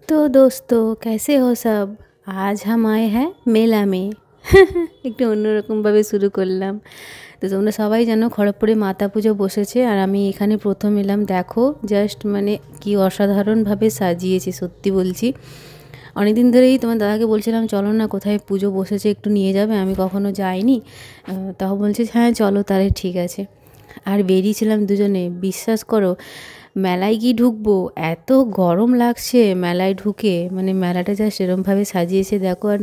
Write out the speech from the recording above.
तो दोस्तों कैसे हो सब। आज हम आए हैं मेला में। একটু অন্যরকমভাবে শুরু করলাম। তো তোমরা সবাই জানো খড়গপুরে মাতা পুজো বসেছে, আর আমি এখানে প্রথম এলাম। দেখো জাস্ট মানে কি অসাধারণভাবে সাজিয়েছে, সত্যি বলছি। অনেকদিন ধরেই তোমার দাদাকে বলছিলাম চলো না, কোথায় পুজো বসেছে একটু নিয়ে যাবে, আমি কখনো যাইনি। তাও বলছে হ্যাঁ চলো তাহলে ঠিক আছে। আর বেরিয়েছিলাম দুজনে। বিশ্বাস করো মেলায় কি ঢুকবো, এত গরম লাগছে মেলায় ঢুকে, মানে মেলাটা যা সেরমভাবে সাজিয়েছে দেখো। আর